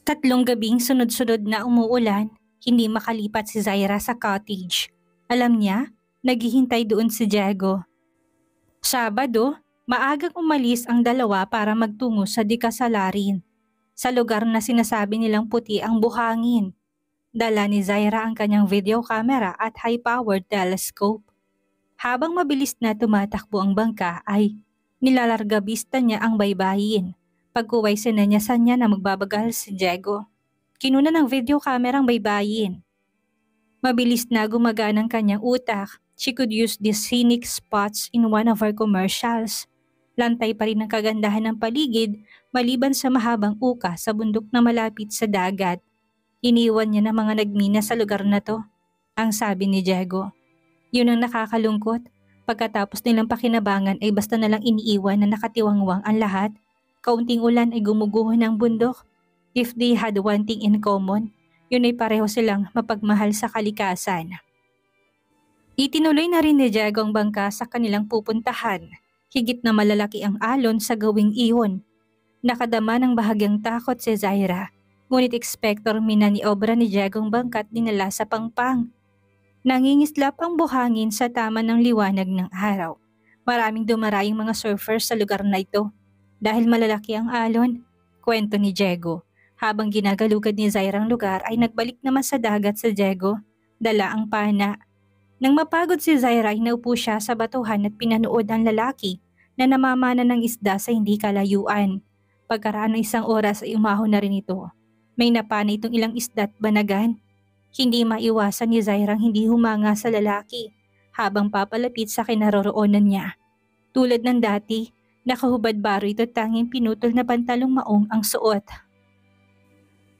Tatlong gabing sunod-sunod na umuulan, hindi makalipat si Zaira sa cottage. Alam niya, naghihintay doon si Diego. Sabado, maagang umalis ang dalawa para magtungo sa Dikasalarin, sa lugar na sinasabi nilang puti ang buhangin. Dala ni Zaira ang kanyang video camera at high-powered telescope. Habang mabilis na tumatakbo ang bangka ay nilalargabista niya ang baybayin. Pagkuwaysin na niya sa niya na magbabagal si Diego. Kinuna ng video camera ang baybayin. Mabilis na gumagana ang kanyang utak. She could use these scenic spots in one of her commercials. Lantay pa rin ang kagandahan ng paligid maliban sa mahabang uka sa bundok na malapit sa dagat. Iniwan niya na mga nagmina sa lugar na to, ang sabi ni Diego. Yun ang nakakalungkot. Pagkatapos nilang pakinabangan ay basta nalang iniiwan na nakatiwangwang ang lahat. Kaunting ulan ay gumuguho ng bundok. If they had one thing in common, yun ay pareho silang mapagmahal sa kalikasan. Itinuloy na rin ni Diego ang bangka sa kanilang pupuntahan. Higit na malalaki ang alon sa gawing iyon. Nakadama ng bahagyang takot si Zaira. Ngunit ekspektor minaniobra ni Diego ang bangka at dinala sa pangpang. Nangingislap ang buhangin sa tama ng liwanag ng araw. Maraming dumaraying mga surfers sa lugar na ito. Dahil malalaki ang alon, kwento ni Diego. Habang ginagalugad ni Zaira ang lugar ay nagbalik naman sa dagat si Diego. Dala ang pana. Nang mapagod si Zaira ay naupo siya sa batuhan at pinanood ang lalaki na namamana ng isda sa hindi kalayuan. Pagkaraan ng isang oras ay umahon na rin ito. May napana itong ilang isda at banagan. Hindi maiwasan ni Zaira ang hindi humanga sa lalaki habang papalapit sa kinaroroonan niya. Tulad ng dati, nakahubad baro ito tanging pinutol na pantalong maong ang suot.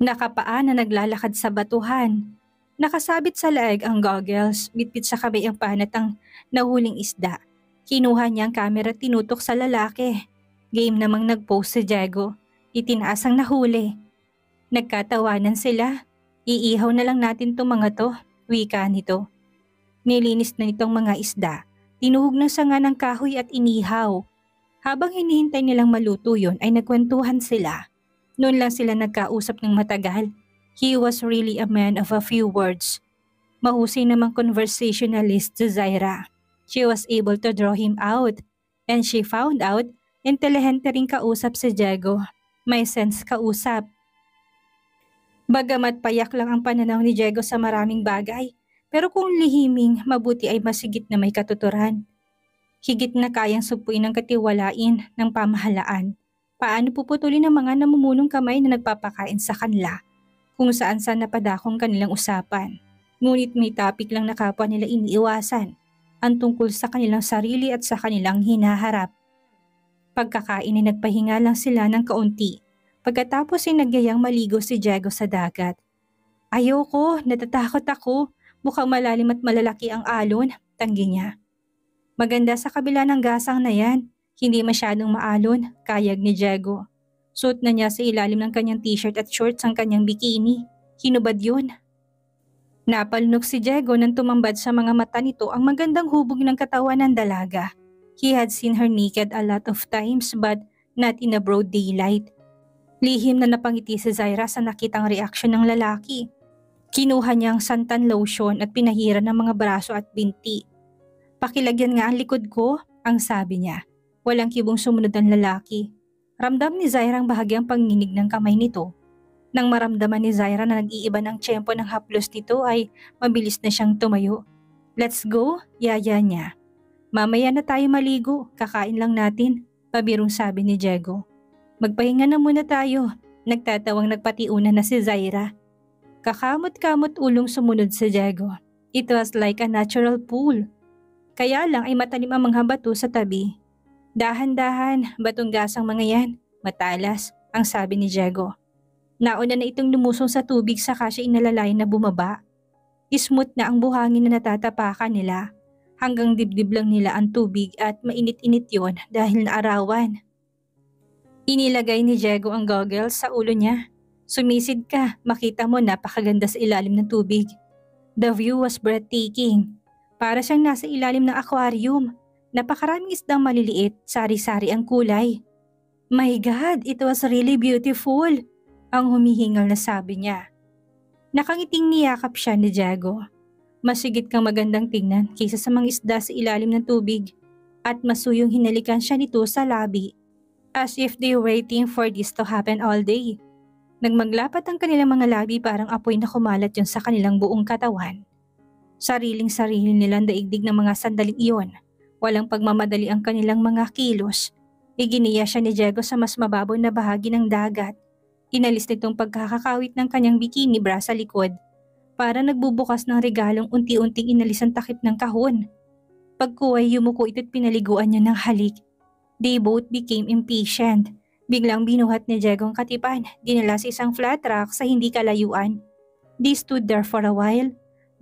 Nakapaa na naglalakad sa batuhan. Nakasabit sa leeg ang goggles, bitbit sa kamay ang panat ang nahuling isda. Kinuha niya ang camera at tinutok sa lalaki. Game namang nag-post si Diego. Itinaas ang nahuli. Nagkatawanan sila. Iihaw na lang natin tong mga to, wika nito. Nilinis na nitong mga isda. Tinuhog ng sanga ng kahoy at inihaw. Habang hinihintay nilang maluto yon ay nagkwentuhan sila. Noon lang sila nagkausap ng matagal. He was really a man of a few words. Mahusay namang conversationalist si Zaira. She was able to draw him out. And she found out, intelihente ring kausap si Diego. May sense kausap. Bagamat payak lang ang pananaw ni Diego sa maraming bagay, pero kung lihiming, mabuti ay masigit na may katuturan. Higit na kayang supuin ng katiwalain ng pamahalaan. Paano puputulin ang mga namumunong kamay na nagpapakain sa kanila? Kung saan-saan napadakong kanilang usapan. Ngunit may topic lang na kapwa nila iniiwasan. Ang tungkol sa kanilang sarili at sa kanilang hinaharap. Pagkakain ay nagpahinga lang sila ng kaunti. Pagkatapos ay nagyayang maligo si Diego sa dagat. Ayoko, natatakot ako. Mukhang malalim at malalaki ang alon, tanggi niya. Maganda sa kabila ng gasang na yan. Hindi masyadong maalon, kayag ni Diego. Suot na niya sa ilalim ng kanyang t-shirt at shorts ang kanyang bikini. Hinubad yun. Napalunok si Diego nang tumambad sa mga mata nito ang magandang hubog ng katawan ng dalaga. He had seen her naked a lot of times but not in a broad daylight. Lihim na napangiti si Zaira sa nakitang reaksyon ng lalaki. Kinuha niya ang santan lotion at pinahira ng mga braso at binti. Pakilagyan nga ang likod ko, ang sabi niya. Walang kibong sumunod ang lalaki. Ramdam ni Zaira ang bahagyang panginig ng kamay nito. Nang maramdaman ni Zaira na nag-iiba ng tiyempo ng haplos nito ay mabilis na siyang tumayo. Let's go, yaya niya. Mamaya na tayo maligo, kakain lang natin, pabirong sabi ni Diego. Magpahinga na muna tayo, nagtatawang nagpatiuna na si Zaira. Kakamot-kamot ulong sumunod si Diego. It was like a natural pool. Kaya lang ay matalim ang mga bato sa tabi. Dahan-dahan, batong gasang mga yan, matalas, ang sabi ni Diego. Nauna na itong lumusong sa tubig saka siya inalalayan na bumaba. Smooth na ang buhangin na natatapakan nila. Hanggang dibdib lang nila ang tubig at mainit-init yon dahil naarawan. Inilagay ni Diego ang goggles sa ulo niya. Sumisid ka, makita mo napakaganda sa ilalim ng tubig. The view was breathtaking. Para siyang nasa ilalim ng aquarium. Napakaraming isdang maliliit, sari-sari ang kulay. My God, it was really beautiful. Ang humihingal na sabi niya. Nakangiting niyakap siya ni Diego. Masigit kang magandang tingnan kaysa sa mga isda sa ilalim ng tubig. At masuyong hinalikan siya nito sa labi. As if they were waiting for this to happen all day. Nagmaglapat ang kanilang mga labi parang apoy na kumalat yun sa kanilang buong katawan. Sariling-sarili nilang daigdig ng mga sandaling iyon. Walang pagmamadali ang kanilang mga kilos. Iginiya siya ni Diego sa mas mababaw na bahagi ng dagat. Inalis nitong pagkakakawit ng kanyang bikini bra sa likod. Para nagbubukas ng regalong unti-unting inalis ang takip ng kahon. Pagkuway yumuko ito't pinaliguan niya ng halik. They both became impatient. Biglang binuhat ni Diego ang katipan, dinala sa isang flat rock sa hindi kalayuan. They stood there for a while,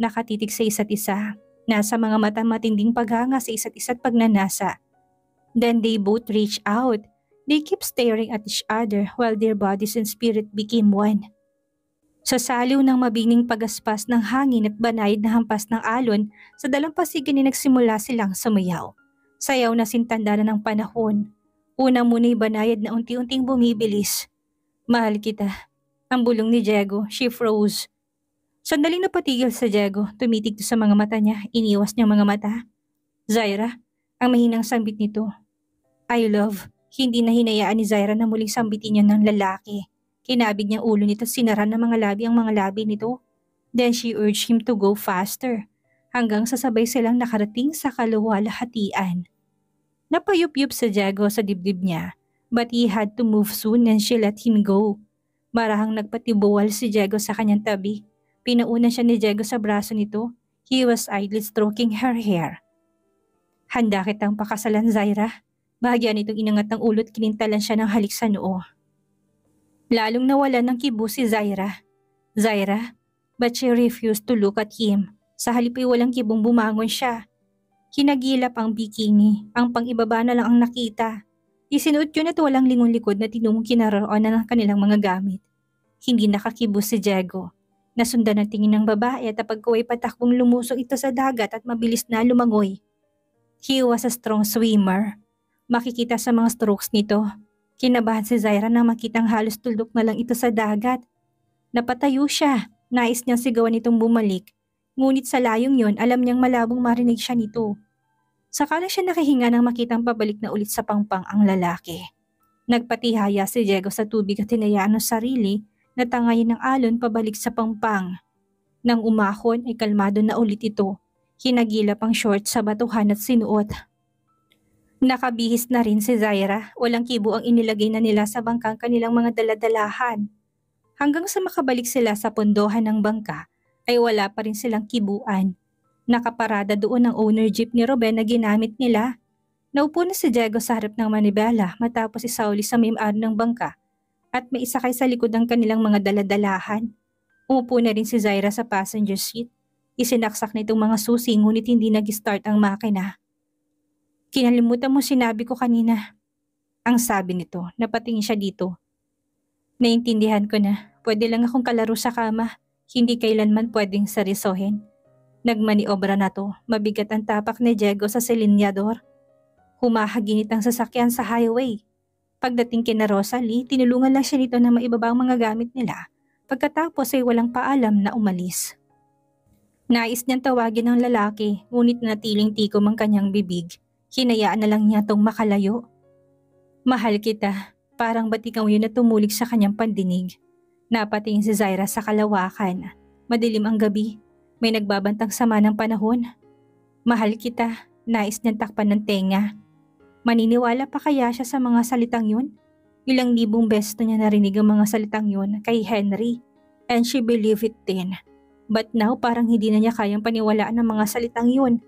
nakatitig sa isa't isa. Nasa mga mata matinding paghanga sa isa't isa't pagnanasa. Then they both reached out. They kept staring at each other while their bodies and spirit became one. Sa saliw ng mabining pagaspas ng hangin at banayad na hampas ng alon, sa dalampasigan ni nagsimula silang sumayaw. Sayaw na sintanda na ng panahon. Una muna'y banayad na unti-unting bumibilis. Mahal kita. Ang bulong ni Diego, she froze. Sandaling napatigil sa Diego, tumitig sa mga mata niya, iniwas niyang mga mata. Zaira, ang mahinang sambit nito. I love. Hindi na hinayaan ni Zaira na muling sambitin niya ng lalaki. Kinabig niyang ulo nito, sinaran ng mga labi ang mga labi nito. Then she urged him to go faster. Hanggang sasabay silang nakarating sa kaluwalhatian. Napayup-yup sa Diego sa dibdib niya. But he had to move soon and she let him go. Marahang nagpatibuwal si Diego sa kanyang tabi. Pinauna siya ni Diego sa braso nito. He was idly stroking her hair. Handa kitang pakasalan, Zaira. Bahagyan itong inangat ng ulo at kinintalan siya ng halik sa noo. Lalong nawalan ng kibo si Zaira. Zaira, but she refused to look at him. Sa halip ay walang kibong bumangon siya. Kinagilap ang bikini, ang pang-ibaba na lang ang nakita. Isinuot yun at walang lingon likod na tinumong kinaroroonan ng kanilang mga gamit. Hindi nakakibo si Diego. Nasundan ang tingin ng babae at pagkuway patakbong lumusong ito sa dagat at mabilis na lumangoy. He was a strong swimmer. Makikita sa mga strokes nito. Kinabahan si Zaira na makitang halos tuldok na lang ito sa dagat. Napatayo siya. Nais niyang sigawan itong bumalik. Ngunit sa layong yon, alam niyang malabong marinig siya nito. Saka na siya nakahinga nang makitang pabalik na ulit sa pangpang ang lalaki. Nagpatihaya si Diego sa tubig at hinayaan ng sarili na tangayin ng alon pabalik sa pangpang. Nang umahon ay kalmado na ulit ito. Hinagilap ang short sa batuhan at sinuot. Nakabihis na rin si Zaira. Walang kibo ang inilagay na nila sa bangkang kanilang mga daladalahan. Hanggang sa makabalik sila sa pondohan ng bangka ay wala pa rin silang kibuan. Nakaparada doon ang owner jeep ni Ruben na ginamit nila. Naupo na si Diego sa harap ng manibela matapos isauli sa may-ari ng bangka at may isakay sa likod ng kanilang mga daladalahan. Umupo na rin si Zaira sa passenger seat. Isinaksak na itong mga susi ngunit hindi nag-start ang makina. Kinalimutan mo sinabi ko kanina. Ang sabi nito, napatingin siya dito. Naintindihan ko na, pwede lang akong kalaro sa kama, hindi kailanman pwedeng serisohin. Nagmaniobra na to, mabigat ang tapak ni Diego sa silinyador. Humahaginit ang sasakyan sa highway. Pagdating kina Rosalie, tinulungan lang siya nito na maibaba ang mga gamit nila. Pagkatapos ay walang paalam na umalis. Nais niyang tawagin ang lalaki, ngunit natiling tikom ang kanyang bibig. Hinayaan na lang niya tong makalayo. Mahal kita, parang batikaw yun na tumulig sa kanyang pandinig. Napatingin si Zaira sa kalawakan. Madilim ang gabi, may nagbabantang sama ng panahon. Mahal kita, nais niyang takpan ng tenga. Maniniwala pa kaya siya sa mga salitang yun? Ilang libong beses na niya narinig ang mga salitang yun kay Henry, and she believed it din. But now parang hindi na niya kayang paniwalaan ang mga salitang yun.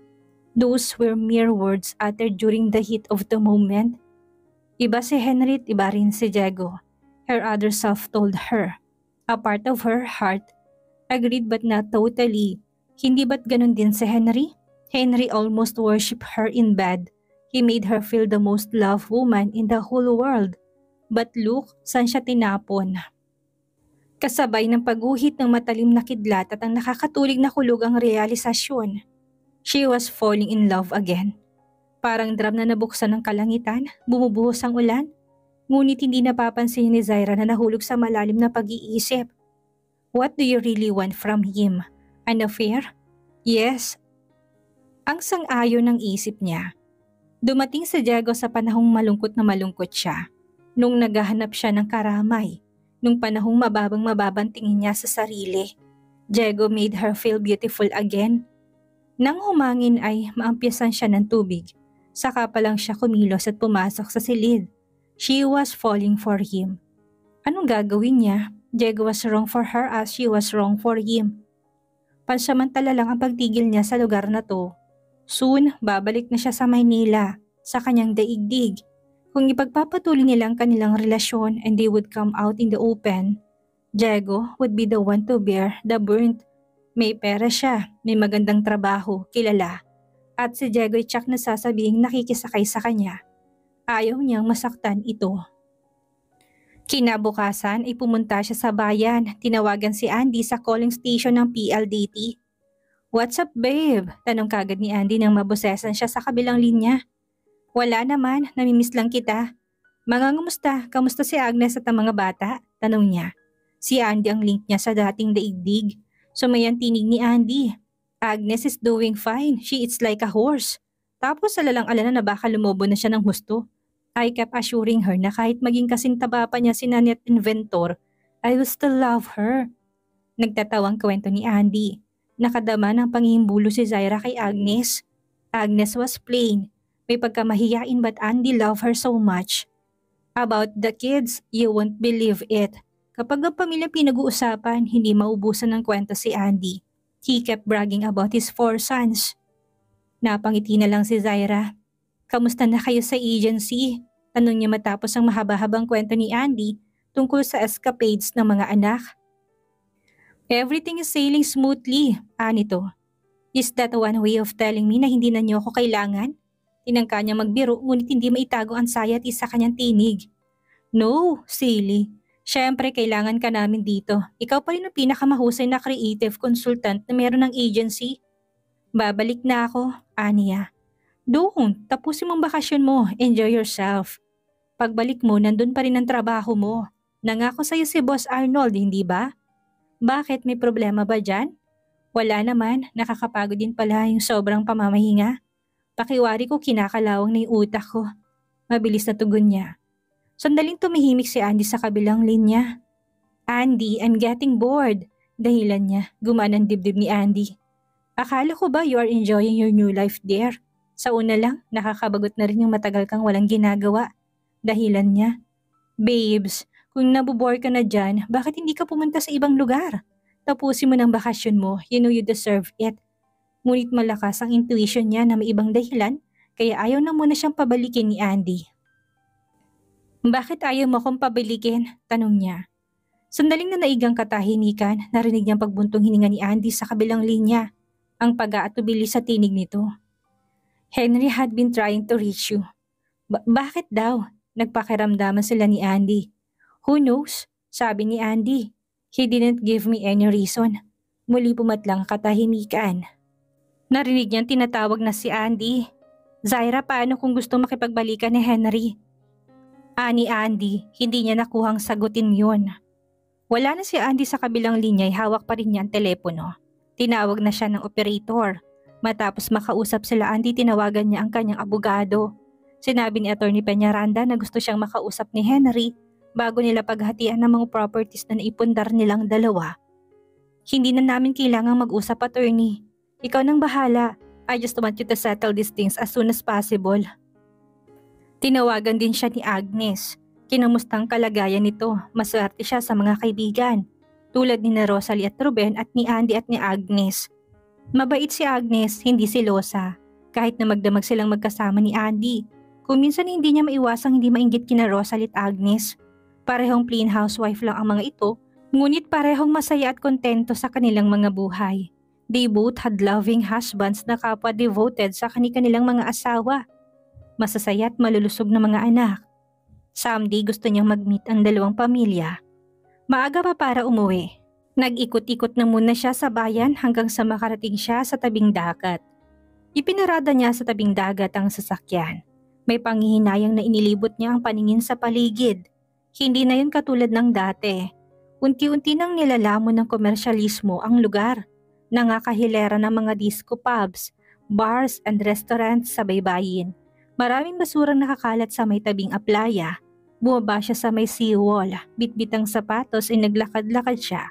Those were mere words uttered during the heat of the moment. Iba si Henry at iba rin si Diego. Her other self told her. A part of her heart agreed but not totally. Hindi ba't ganun din si Henry? Henry almost worshipped her in bed. He made her feel the most loved woman in the whole world. But look, saan siya tinapon? Kasabay ng pagguhit ng matalim na kidlat at ang nakakatulig na kulog ang realisasyon. She was falling in love again. Parang drum na nabuksan ng kalangitan, bumubuhos ang ulan. Ngunit hindi napapansin ni Zaira na nahulog sa malalim na pag-iisip. What do you really want from him? An affair? Yes. Ang sang-ayon ng isip niya. Dumating si Diego sa panahong malungkot na malungkot siya. Nung naghahanap siya ng karamay. Nung panahong mababang tingin niya sa sarili. Diego made her feel beautiful again. Nang humangin ay maampiyasan siya ng tubig. Saka pa lang siya kumilos at pumasok sa silid. She was falling for him. Anong gagawin niya? Diego was wrong for her as she was wrong for him. Pansamantala lang ang pagtigil niya sa lugar na to. Soon, babalik na siya sa Maynila, sa kanyang daigdig. Kung ipagpapatuloy nila ang kanilang relasyon and they would come out in the open, Diego would be the one to bear the brunt. May pera siya, may magandang trabaho, kilala. At si Diego ay tsak na sasabing nakikisakay sa kanya. Ayaw niyang masaktan ito. Kinabukasan ay pumunta siya sa bayan. Tinawagan si Andy sa calling station ng PLDT. "What's up, babe?" Tanong kagad ni Andy nang mabosesan siya sa kabilang linya. "Wala naman, namimiss lang kita." "Mga kamusta si Agnes at ang mga bata?" Tanong niya. Si Andy ang link niya sa dating daigdig. Sumayan tinig ni Andy. "Agnes is doing fine, she eats like a horse." Tapos alalang-alala na baka lumobo na siya ng husto. I kept assuring her na kahit maging kasing taba pa niya si Nanette Inventor, I will still love her. Nagtatawang kwento ni Andy. Nakadama ng panghihimbulong si Zaira kay Agnes. Agnes was plain. May pagkamahiyain but Andy loved her so much. About the kids, you won't believe it. Kapag ang pamilya pinag-uusapan, hindi maubusan ng kwento si Andy. He kept bragging about his 4 sons. Napangiti na lang si Zaira. "Kamusta na kayo sa agency?" Tanong niya matapos ang mahaba-habang kwento ni Andy tungkol sa escapades ng mga anak. "Everything is sailing smoothly," anito. "Is that one way of telling me na hindi na niyo ako kailangan?" Tinangka niya magbiro ngunit hindi maitago ang anxiety sa kanyang tinig. "No, silly. Siyempre kailangan ka namin dito. Ikaw pa rin ang pinakamahusay na creative consultant na meron ng agency." "Babalik na ako," aniya. "Don't, tapusin mong bakasyon mo, enjoy yourself. Pagbalik mo, nandun pa rin ang trabaho mo. Nangako sa'yo si Boss Arnold, hindi ba? Bakit, may problema ba dyan?" "Wala naman, nakakapagod din pala yung sobrang pamamahinga. Pakiwari ko kinakalawang na yung utak ko." Mabilis na tugon niya. Sandaling tumihimik si Andy sa kabilang linya. "Andy, I'm getting bored." Dahilan niya, gumana ang dibdib ni Andy. "Akala ko ba you are enjoying your new life there? Sa una lang, nakakabagot na rin yung matagal kang walang ginagawa." Dahilan niya. "Babes, kung nabobore ka na dyan, bakit hindi ka pumunta sa ibang lugar? Tapusin mo ng bakasyon mo, you know you deserve it." Ngunit malakas ang intuition niya na may ibang dahilan, kaya ayaw na muna siyang pabalikin ni Andy. "Bakit ayaw mo akong pabalikin?" Tanong niya. Sandaling na naigang katahimikan, narinig niyang pagbuntong hininga ni Andy sa kabilang linya. Ang pag-aatubili sa tinig nito. "Henry had been trying to reach you." Bakit daw?" Nagpakiramdaman sila ni Andy. "Who knows?" Sabi ni Andy. "He didn't give me any reason." Muli pumatlang katahimikan. Narinig niyang tinatawag na si Andy. "Zaira, paano kung gusto makipagbalikan ni Henry?" Ani Andy, hindi niya nakuhang sagutin yon. Wala na si Andy sa kabilang linya ay hawak pa rin niya ang telepono. Tinawag na siya ng operator. Matapos makausap sila Andy, tinawagan niya ang kanyang abogado. Sinabi ni Atty. Peñaranda na gusto siyang makausap ni Henry bago nila paghatian ng mga properties na naipundar nilang dalawa. "Hindi na namin kailangang mag-usap, attorney. Ikaw nang bahala. I just want you to settle these things as soon as possible." Tinawagan din siya ni Agnes. Kinamustang kalagayan nito. Maswerte siya sa mga kaibigan. Tulad ni Rosalie at Ruben at ni Andy at ni Agnes. Mabait si Agnes, hindi silosa. Kahit na magdamag silang magkasama ni Andy. Kung minsan hindi niya maiwasang hindi mainggit kina Rosalie at Agnes. Parehong plain housewife lang ang mga ito, ngunit parehong masaya at kontento sa kanilang mga buhay. They both had loving husbands na kapwa devoted sa kanilang mga asawa. Masasaya at malulusog na mga anak. Someday gusto niyang mag-meet ang dalawang pamilya. Maaga pa para umuwi. Nag-ikot-ikot na muna siya sa bayan hanggang sa makarating siya sa tabing dagat. Ipinarada niya sa tabing dagat ang sasakyan. May panghihinayang na inilibot niya ang paningin sa paligid. Hindi na yun katulad ng dati. Unti-unti nang nilalamon ng komersyalismo ang lugar. Nangakahilera ng mga disco pubs, bars and restaurants sa baybayin. Maraming basurang nakakalat sa may tabing aplaya. Bumaba siya sa may seawall, bitbit ang sapatos ay naglakad-lakad siya.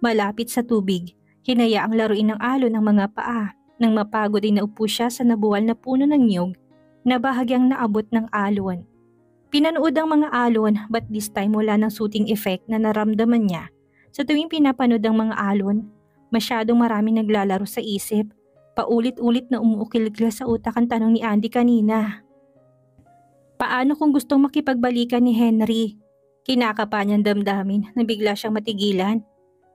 Malapit sa tubig, hinayaang laruin ng alon ng mga paa. Nang mapagod ay naupo siya sa nabuwal na puno ng niyog na bahagyang naabot ng alon. Pinanood ang mga alon but this time wala ng soothing effect na naramdaman niya. Sa tuwing pinapanood ang mga alon, masyadong maraming naglalaro sa isip. Paulit-ulit na umuukil-kil sa utak ang tanong ni Andy kanina. Paano kung gustong makipagbalikan ni Henry? Kinakapa niyang damdamin na bigla siyang matigilan.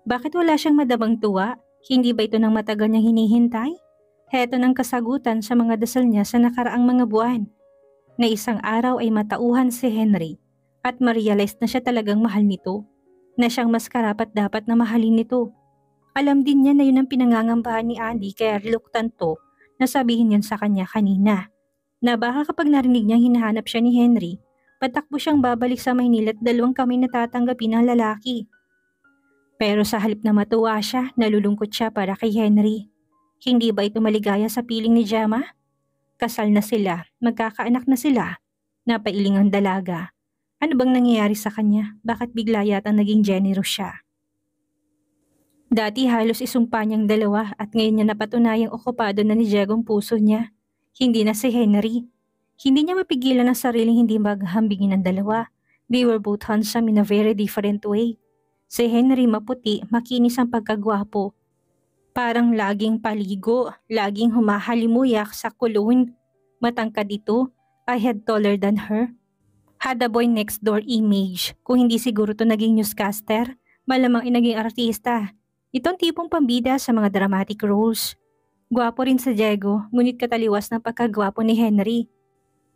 Bakit wala siyang madamang tuwa? Hindi ba ito ng matagal niyang hinihintay? Heto ng kasagutan sa mga dasal niya sa nakaraang mga buwan. Na isang araw ay matauhan si Henry at ma-realize na siya talagang mahal nito. Na siyang mas karapat dapat na mahalin nito. Alam din niya na yun ang pinangangambahan ni Andy kaya reluctant to na sabihin yun sa kanya kanina. Na baka kapag narinig niyang hinahanap siya ni Henry, patakbo siyang babalik sa Maynila at 2 kamay na tatanggapin ng lalaki. Pero sa halip na matuwa siya, nalulungkot siya para kay Henry. Hindi ba ito maligaya sa piling ni Gemma? Kasal na sila, magkakaanak na sila, napailing ang dalaga. Ano bang nangyayari sa kanya? Bakit bigla yatang naging generous siya? Dati halos isumpa niyang dalawa at ngayon niya napatunayang okupado na ni Diego ang puso niya. Hindi na si Henry. Hindi niya mapigilan ang sariling hindi maghambingin ng dalawa. They were both handsome in a very different way. Si Henry maputi, makinis ang pagkagwapo. Parang laging paligo, laging humahalimuyak sa kulon. Matangkad ito, a head taller than her. Had a boy next door image. Kung hindi siguro to naging newscaster, malamang inaging artista. Itong tipong pambida sa mga dramatic roles. Gwapo rin sa Diego, ngunit kataliwas ng pagkagwapo ni Henry.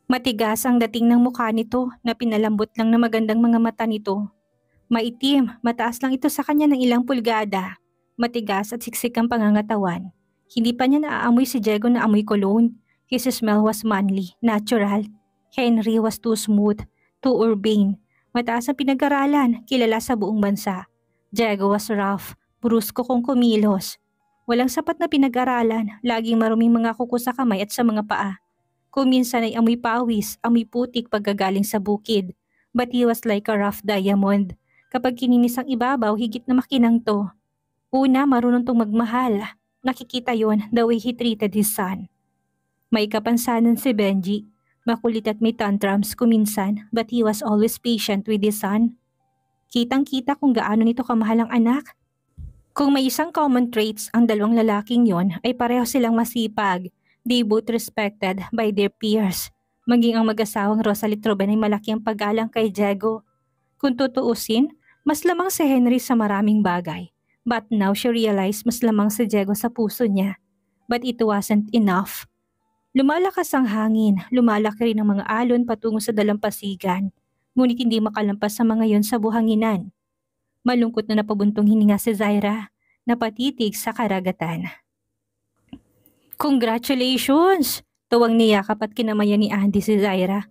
Matigas ang dating ng mukha nito na pinalambot lang na magandang mga mata nito. Maitim, mataas lang ito sa kanya ng ilang pulgada. Matigas at siksik ang pangangatawan. Hindi pa niya naaamoy si Diego na amoy cologne. His smell was manly, natural. Henry was too smooth, too urbane. Mataas ang pinag-aralan, kilala sa buong bansa. Diego was rough, brusko kung kumilos. Walang sapat na pinag-aralan, laging maruming mga kuko sa kamay at sa mga paa. Kung minsan ay amoy pawis, amoy putik pagkagaling sa bukid. But he was like a rough diamond. Kapag kininis ang ibabaw, higit na makinang to. Una, marunong tong magmahal. Nakikita yon the way he treated his son. May kapansanan si Benji. Makulit at may tantrums kuminsan, but he was always patient with his son. Kitang-kita kung gaano nito kamahal ang anak. Kung may isang common traits ang dalawang lalaking yon ay pareho silang masipag. They both respected by their peers. Maging ang mag-asawang Rosalie Troben ay malaki ang paggalang kay Diego. Kung tutuusin, mas lamang si Henry sa maraming bagay. But now she realized mas lamang si Diego sa puso niya. But it wasn't enough. Lumalakas ang hangin, lumalaki rin ang mga alon patungo sa dalampasigan. Ngunit hindi makalampas sa mga yon sa buhanginan. Malungkot na napabuntong hininga si Zaira, napatitig sa karagatan. Congratulations! Tuwang niyakap at kinamayan ni Andy si Zaira.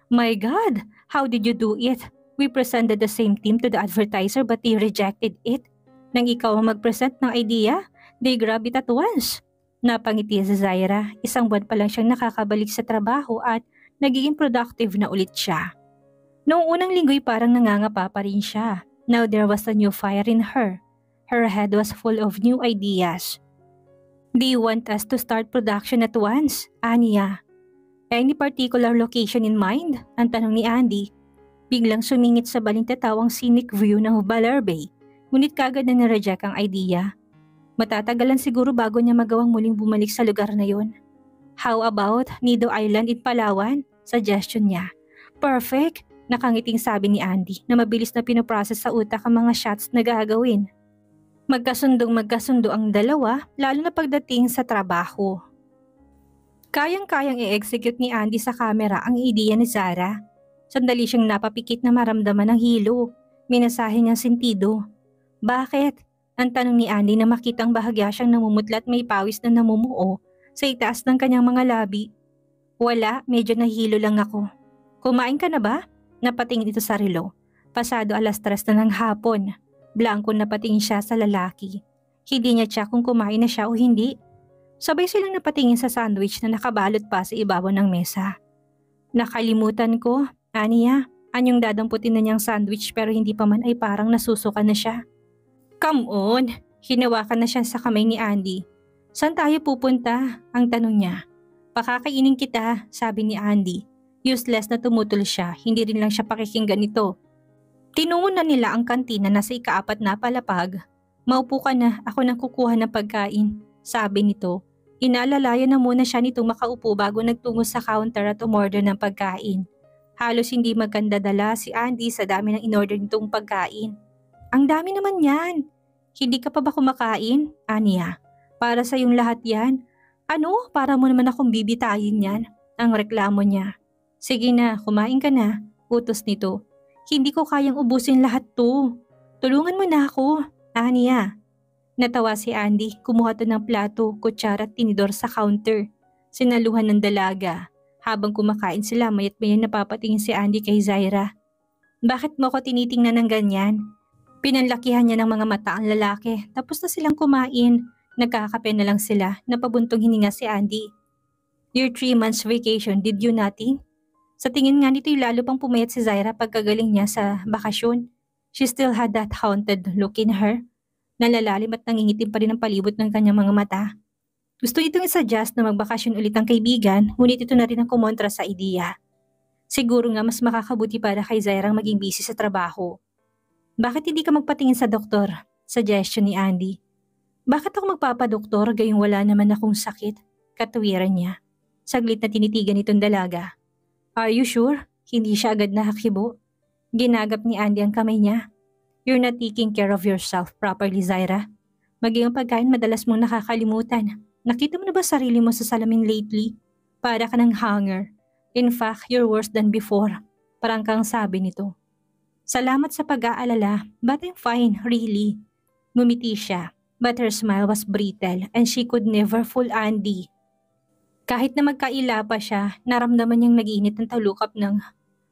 My God, how did you do it? We presented the same team to the advertiser but they rejected it. Nang ikaw ang mag-present ng idea, they grab it at once. Napangiti si Zaira, 1 buwan pa lang siyang nakakabalik sa trabaho at nagiging productive na ulit siya. Noong unang linggo'y parang nangangapa pa rin siya. Now there was a new fire in her. Her head was full of new ideas. Do you want us to start production at once, Anya? Any particular location in mind? Ang tanong ni Andy. Biglang sumingit sa balintatawang scenic view ng Baler Bay. Ngunit kagad na nireject ang idea. Matatagalan siguro bago niya magawang muling bumalik sa lugar na yon. How about Nido Island in Palawan? Suggestion niya. Perfect! Nakangiting sabi ni Andy na mabilis na pinoprocess sa utak ang mga shots na gagawin. Magkasundo ang dalawa lalo na pagdating sa trabaho. Kayang-kayang i-execute ni Andy sa camera ang ideya ni Zara. Sandali siyang napapikit na maramdaman ng hilo. Minasahe niyang sentido. Bakit? Ang tanong ni Andy na makitang bahagya siyang namumutla at may pawis na namumuo sa itaas ng kanyang mga labi. Wala, medyo nahihilo lang ako. Kumain ka na ba? Napatingin ito sa relo. Pasado 3:00 na ng hapon. Blanco napatingin siya sa lalaki. Hindi niya tiyak kung kumain na siya o hindi. Sabay silang napatingin sa sandwich na nakabalot pa sa ibabaw ng mesa. Nakalimutan ko, Aniya, anyong dadamputin na niyang sandwich pero hindi pa man ay parang nasusuka na siya. Come on! Hinawakan na siya sa kamay ni Andy. Saan tayo pupunta? Ang tanong niya. Pakakainin kita, sabi ni Andy. Useless na tumutol siya, hindi rin lang siya pakikinggan nito. Tinungo na nila ang kantina na sa ika-4 na palapag. Maupo ka na, ako nang kukuha ng pagkain, sabi nito. Inaalalayan na muna siya nitong makaupo bago nagtungo sa counter at umorder ng pagkain. Halos hindi maganda dala si Andy sa dami ng inorder nitong pagkain. Ang dami naman yan. Hindi ka pa ba kumakain, Anya? Para sa yung lahat yan. Ano? Para mo naman akong bibitayin yan? Ang reklamo niya. Sige na, kumain ka na, utos nito. Hindi ko kayang ubusin lahat to. Tulungan mo na ako, Anya. Natawa si Andy, kumuha to ng plato, kutsara at tinidor sa counter. Sinaluhan ng dalaga. Habang kumakain sila, mayat-maya napapatingin si Andy kay Zaira. Bakit mo ko tinitingnan ng ganyan? Pinanlakihan niya ng mga mata ang lalaki, tapos na silang kumain. Nagkakape na lang sila, napabuntong hininga si Andy. Your 3 months vacation, did you nothing? Sa tingin nga nito'y lalo pang pumayat si Zaira pagkagaling niya sa bakasyon. She still had that haunted look in her. Nalalalim at nangingitim pa rin ang palibot ng kanyang mga mata. Gusto itong isuggest na magbakasyon ulit ang kaibigan, ngunit ito na rin ang kumontra sa ideya. Siguro nga mas makakabuti para kay Zaira ang maging busy sa trabaho. Bakit hindi ka magpatingin sa doktor? Suggestion ni Andy. Bakit ako magpapadoktor gayong wala naman akong sakit? Katuwiran niya. Saglit na tinitigan itong dalaga. Are you sure? Hindi siya agad nahakibo. Ginagap ni Andy ang kamay niya. You're not taking care of yourself properly, Zaira. Maging ang pagkain madalas mong nakakalimutan. Nakita mo na ba sarili mo sa salamin lately? Para ka ng hanger. In fact, you're worse than before. Parang kang sabi nito. Salamat sa pag-aalala, but I'm fine, really. Ngumiti siya, but her smile was brittle and she could never fool Andy. Kahit na magkaila pa siya, naramdaman niyang nag-iinit ang talukap ng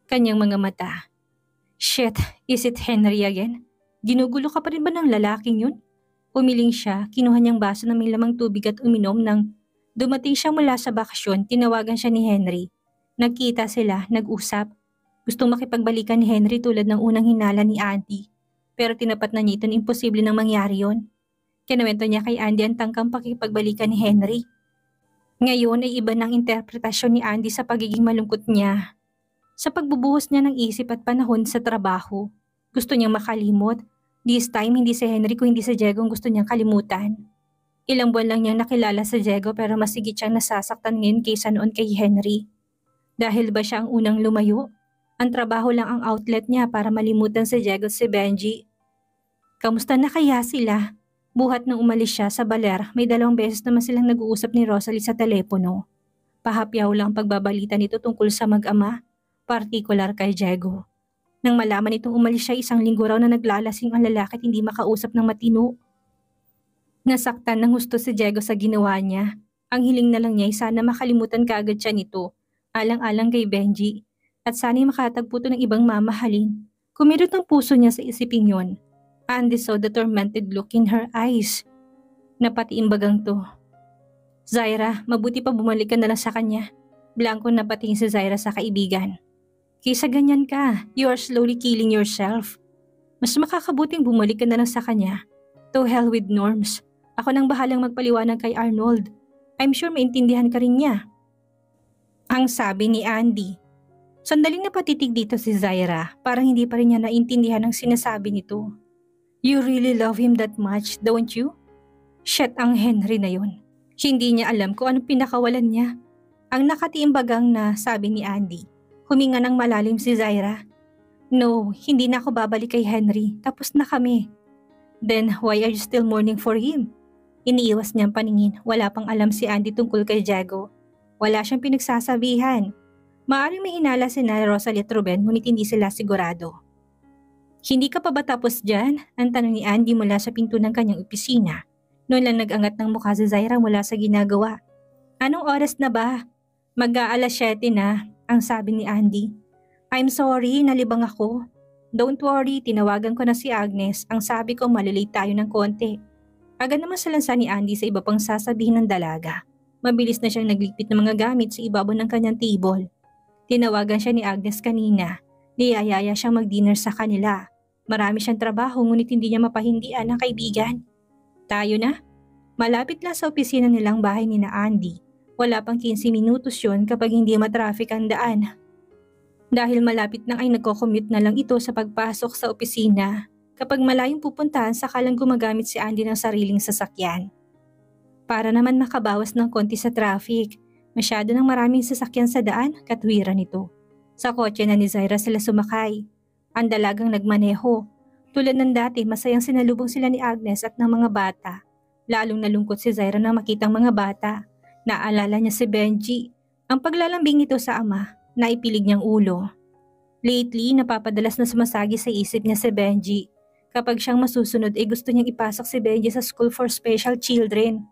kanyang mga mata. Shit, is it Henry again? Ginugulo ka pa rin ba ng lalaking yun? Umiling siya, kinuha niyang baso na may lamang tubig at uminom nang dumating siya mula sa bakasyon, tinawagan siya ni Henry. Nagkita sila, nag-usap. Gustong makipagbalikan ni Henry tulad ng unang hinala ni Andy. Pero tinapat na niya ito na imposible nang mangyari yon. Kinuwento niya kay Andy ang tangkang pakipagbalikan ni Henry. Ngayon ay iba ng interpretasyon ni Andy sa pagiging malungkot niya. Sa pagbubuhos niya ng isip at panahon sa trabaho, gusto niyang makalimot. This time hindi si Henry kung hindi si Diego ang gusto niyang kalimutan. Ilang buwan lang niyang nakilala si Diego pero masigit siyang nasasaktan ngayon kaysa noon kay Henry. Dahil ba siya ang unang lumayo? Ang trabaho lang ang outlet niya para malimutan si Diego at si Benji. Kamusta na kaya sila? Buhat nang umalis siya sa baler, may 2 beses naman silang nag-uusap ni Rosalie sa telepono. Pahapyaw lang ang pagbabalita nito tungkol sa mag-ama, partikular kay Diego. Nang malaman itong umalis siya 1 linggo raw na naglalasing ang lalaki at hindi makausap ng matino. Nasaktan ng gusto si Diego sa ginawa niya. Ang hiling na lang niya ay sana makalimutan kaagad siya nito, alang-alang kay Benji. At sana'y makatagpo to ng ibang mamahalin. Kumirot ang puso niya sa isiping yon. Andy saw the tormented look in her eyes. Napatiimbagang to. Zaira, mabuti pa bumalik ka na lang sa kanya. Blanco napatingin si Zaira sa kaibigan. Kaysa ganyan ka, you are slowly killing yourself. Mas makakabuting bumalik ka na lang sa kanya. To hell with norms. Ako nang bahalang magpaliwanag kay Arnold. I'm sure maintindihan ka rin niya. Ang sabi ni Andy. Sandaling napatitig dito si Zaira, parang hindi pa rin niya naintindihan ang sinasabi nito. You really love him that much, don't you? Shit ang Henry na yun. Hindi niya alam kung anong pinakawalan niya. Ang nakatiimbagang na sabi ni Andy. Huminga ng malalim si Zaira. No, hindi na ako babalik kay Henry, tapos na kami. Then why are you still mourning for him? Iniiwas niyang paningin, wala pang alam si Andy tungkol kay Diego. Wala siyang pinagsasabihan. Maaaring may hinala si na Rosalie at Ruben ngunit hindi sila sigurado. Hindi ka pa ba tapos dyan? Ang tanong ni Andy mula sa pinto ng kanyang opisina. Noon lang nag-angat ng mukha si Zaira mula sa ginagawa. Anong oras na ba? Mag-aalas 7 na, ang sabi ni Andy. I'm sorry, nalibang ako. Don't worry, tinawagan ko na si Agnes. Ang sabi ko malilate tayo ng konti. Agad naman salansa ni Andy sa iba pang sasabihin ng dalaga. Mabilis na siyang nagligpit ng mga gamit sa ibabaw ng kanyang table. Tinawagan siya ni Agnes kanina. Niyayaya siyang mag-dinner sa kanila. Marami siyang trabaho ngunit hindi niya mapahindian ang kaibigan. Tayo na. Malapit lang sa opisina nilang bahay ni na Andy. Wala pang 15 minutos yun kapag hindi matraffic ang daan. Dahil malapit na ay nagko-commute na lang ito sa pagpasok sa opisina. Kapag malayong pupuntahan sakalang gumagamit si Andy ng sariling sasakyan. Para naman makabawas ng konti sa traffic, masyado ng maraming sasakyan sa daan, katwiran nito. Sa kotse na ni Zaira sila sumakay. Ang dalagang nagmaneho. Tulad ng dati, masayang sinalubong sila ni Agnes at ng mga bata. Lalong nalungkot si Zaira nang makitang mga bata. Naalala niya si Benji. Ang paglalambing nito sa ama, naipilig niyang ulo. Lately, napapadalas na sumasagi sa isip niya si Benji. Kapag siyang masusunod ay gusto niyang ipasok si Benji sa School for Special Children.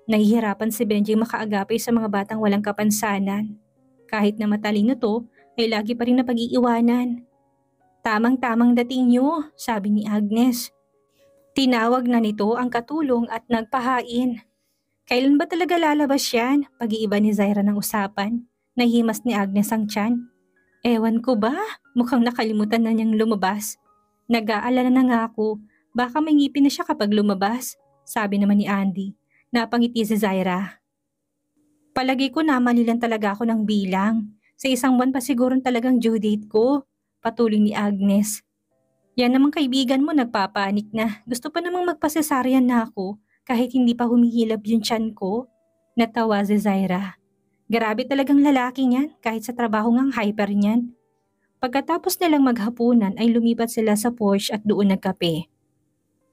Nahihirapan si Benji makaagapay sa mga batang walang kapansanan. Kahit na matalino to, ay lagi pa rin napag-iiwanan. Tamang-tamang dating niyo, sabi ni Agnes. Tinawag na nito ang katulong at nagpahain. Kailan ba talaga lalabas yan? Pag-iiba ni Zaira ng usapan. Nahimas ni Agnes ang tiyan. Ewan ko ba? Mukhang nakalimutan na niyang lumabas. Nag-aalala na nga ako. Baka may ngipin na siya kapag lumabas, sabi naman ni Andy. Napangiti si Zaira. Palagi ko na mali lang talaga ako ng bilang. Sa isang buwan pa sigurong talagang due date ko. Patuloy ni Agnes. Yan namang kaibigan mo nagpapanik na. Gusto pa namang magpasesaryan na ako kahit hindi pa humihilab yung tiyan ko. Natawa si Zaira. Grabe talagang lalaki niyan kahit sa trabaho ngang hyper niyan. Pagkatapos nilang maghapunan ay lumipat sila sa porch at doon nagkape.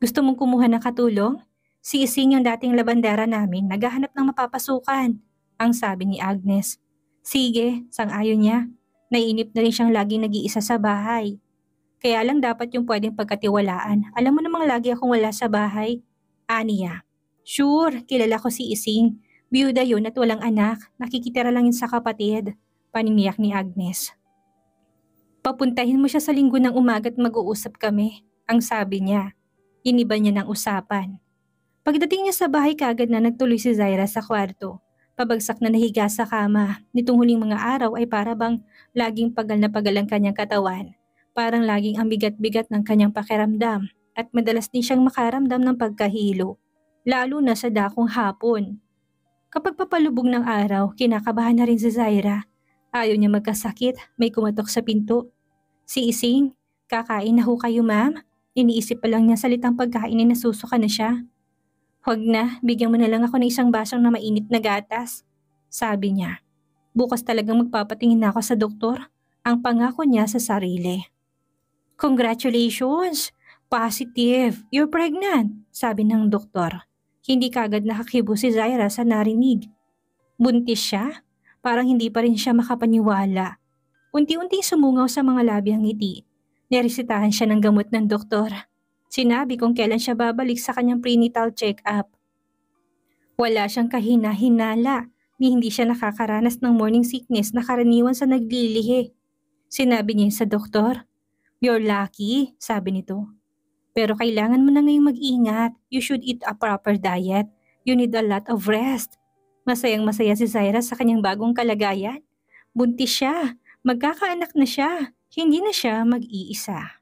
Gusto mong kumuha ng katulong? Si Ising yung dating labandera namin naghahanap ng mapapasukan, ang sabi ni Agnes. Sige, sang-ayon niya. Naiinip na rin siyang laging nag-iisa sa bahay. Kaya lang dapat yung pwedeng pagkatiwalaan. Alam mo namang lagi akong wala sa bahay. Aniya. Sure, kilala ko si Ising. Biyuda yun at walang anak. Nakikitira lang yun sa kapatid. Paniniyak ni Agnes. Papuntahin mo siya sa linggo ng umaga at mag-uusap kami, ang sabi niya. Iniba niya ng usapan. Pagdating niya sa bahay kaagad na nagtuloy si Zaira sa kwarto. Pabagsak na nahiga sa kama. Nitong huling mga araw ay para bang laging pagal na pagal ang kanyang katawan. Parang laging ang bigat-bigat ng kanyang pakiramdam at madalas din siyang makaramdam ng pagkahilo. Lalo na sa dakong hapon. Kapag papalubog ng araw, kinakabahan na rin si Zaira. Ayaw niya magkasakit, may kumatok sa pinto. Si Ising, kakain na ho kayo ma'am? Iniisip pa lang niya salitang pagkain ay nasusuka na siya. Huwag na, bigyan mo na lang ako ng isang basong na mainit na gatas. Sabi niya. Bukas talagang magpapatingin na ako sa doktor. Ang pangako niya sa sarili. Congratulations! Positive! You're pregnant! Sabi ng doktor. Hindi kagad nakakibo si Zaira sa narinig. Buntis siya? Parang hindi pa rin siya makapaniwala. Unti-unting sumungaw sa mga labi ang ngiti. Niresitahan siya ng gamot ng doktor. Sinabi kung kailan siya babalik sa kanyang prenatal check-up. Wala siyang kahina-hinala ni hindi siya nakakaranas ng morning sickness na karaniwan sa naglilihi. Sinabi niya sa doktor, "You're lucky," sabi nito. "Pero kailangan mo na ngayong mag-ingat. You should eat a proper diet. You need a lot of rest." Masayang-masaya si Zaira sa kanyang bagong kalagayan. Buntis siya, magkakaanak na siya, hindi na siya mag-iisa.